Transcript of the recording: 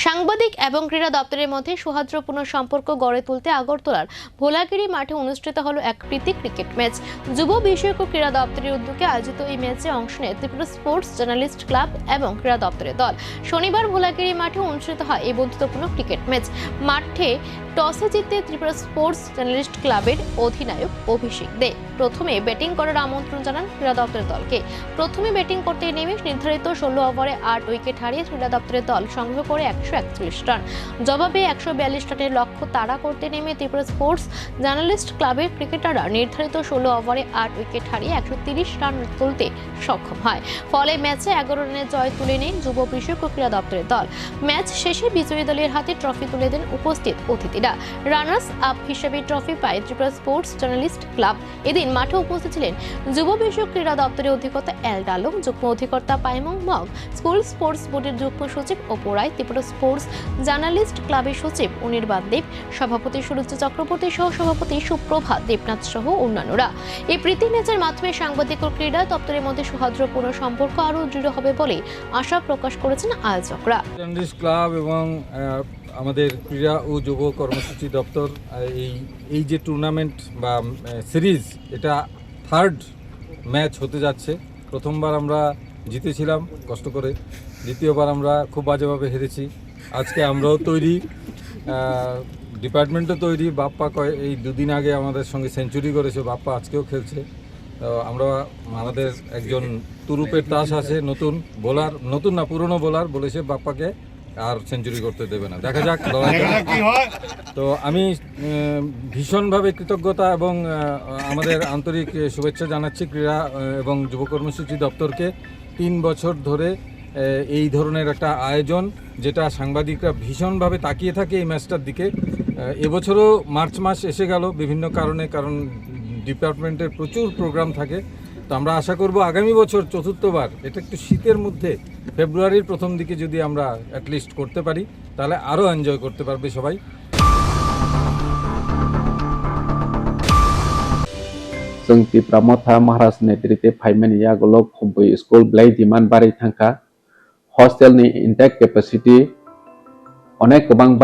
সাংবাদিক এবং ক্রীড়া দপ্তরের মধ্যে সৌহার্দ্যপূর্ণ সম্পর্ক গড়ে তুলতে আগরতলার ভোলাগিরি মাঠে অনুষ্ঠিত হলো এক প্রীতি ক্রিকেট ম্যাচ। যুব বিষয়ক ও ক্রীড়া দপ্তরের উদ্যোগে আয়োজিত এই ম্যাচে অংশ নেয় ত্রিপুরা স্পোর্টস জার্নালিস্ট ক্লাব এবং ক্রীড়া দপ্তরের দল। শনিবার ভোলাগিরি মাঠে অনুষ্ঠিত হয় এই বন্ধুত্বপূর্ণ ক্রিকেট ম্যাচ। মাঠে টসে জিতে ত্রিপুরা স্পোর্টস জার্নালিস্ট ক্লাবের অধিনায়ক অভিষেক দে প্রথমে ব্যাটিং করার আমন্ত্রণ জানান ক্রীড়া দপ্তরের দলকে। প্রথমে ব্যাটিং করতে নেমে নির্ধারিত 16 ওভারে 8 উইকেট হারিয়ে ক্রীড়া দপ্তরের দল সংগ্রহ করে 141 রান। জবাবে 142 রানের লক্ষ্য তাড়া করতে নেমে ত্রিপুরা স্পোর্টস জার্নালিস্ট ক্লাবের ক্রিকেটাররা নির্ধারিত 16 ওভারে 8 উইকেট হারিয়ে 130 রান তুলতে সক্ষম হয়। ফলে ম্যাচে 11 রানের জয় তুলে নেয় যুব বিষয়ক ও ক্রীড়া দপ্তরের দল। ম্যাচ শেষে বিজয়ী দলের হাতে ট্রফি তুলে দেন উপস্থিত অতিথিরা। রানার্স আপ হিসেবে ট্রফি পায় ত্রিপুরা স্পোর্টস জার্নালিস্ট ক্লাব। এদিন মাঠে উপস্থিত ছিলেন যুব বিষয়ক ক্রীড়া দপ্তরের অধিকর্তা এল ডালুম, যুগ্ম অধিকর্তা পাইমং মগ, স্কুল স্পোর্টস বোর্ডের যুগ্ম সচিব অপরায়, ত্রিপুরা স্পোর্টস জার্নালিস্ট ক্লাবের সচিব অনির্বাণ দেব, সভাপতি সুরজ চক্রবর্তী সহ সভাপতি সুপ্রভাত দেবনাথ সহ অন্যান্যরা। এই প্রীতি ম্যাচের মাধ্যমে সাংবাদিক ও ক্রীড়া দপ্তরের মধ্যে সৌহার্দ্যপূর্ণ সম্পর্ক আরও দৃঢ় হবে বলে আশা প্রকাশ করেছেন আয়োজকরা। জার্নালিস্ট ক্লাব এবং আমাদের ক্রীড়া ও যুব কর্মসূচি দপ্তর এই যে টুর্নামেন্ট বা সিরিজ, এটা থার্ড ম্যাচ হতে যাচ্ছে। প্রথমবার আমরা জিতেছিলাম কষ্ট করে, দ্বিতীয়বার আমরা খুব বাজেভাবে হেরেছি। আজকে আমরাও তৈরি, ডিপার্টমেন্টও তৈরি। বাপ্পা এই দুদিন আগে আমাদের সঙ্গে সেঞ্চুরি করেছে, বাপ্পা আজকেও খেলছে। তো আমরা আমাদের একজন তুরুপের তাস আছে, নতুন বোলার, নতুন না পুরনো বোলার, বলেছে বাপ্পাকে আর সেঞ্চুরি করতে দেবে না। দেখা যাক কি হয়। তো আমি ভীষণভাবে কৃতজ্ঞতা এবং আমাদের আন্তরিক শুভেচ্ছা জানাচ্ছি ক্রীড়া এবং যুব কর্মসূচি দপ্তরকে। 3 বছর ধরে এই ধরনের একটা আয়োজন, যেটা সাংবাদিকরা ভীষণভাবে তাকিয়ে থাকে এই ম্যাচটার দিকে। এবছরও মার্চ মাস এসে গেল বিভিন্ন কারণে, কারণ ডিপার্টমেন্টের প্রচুর প্রোগ্রাম থাকে। তো আমরা আশা করব আগামী বছর চতুর্থবার, এটা একটু শীতের মধ্যে ফেব্রুয়ারির প্রথম দিকে যদি আমরা অ্যাটলিস্ট করতে পারি, তাহলে আরও এনজয় করতে পারবে সবাই। जों त्रिपुरा मथा महाराज नेतृत्वे फाइमेन यागलक खुबै स्कुल ब्लाइ डिमान्ड बाराय थांखा हस्टेलनि इनटेक केपासिटी अनेक गोबां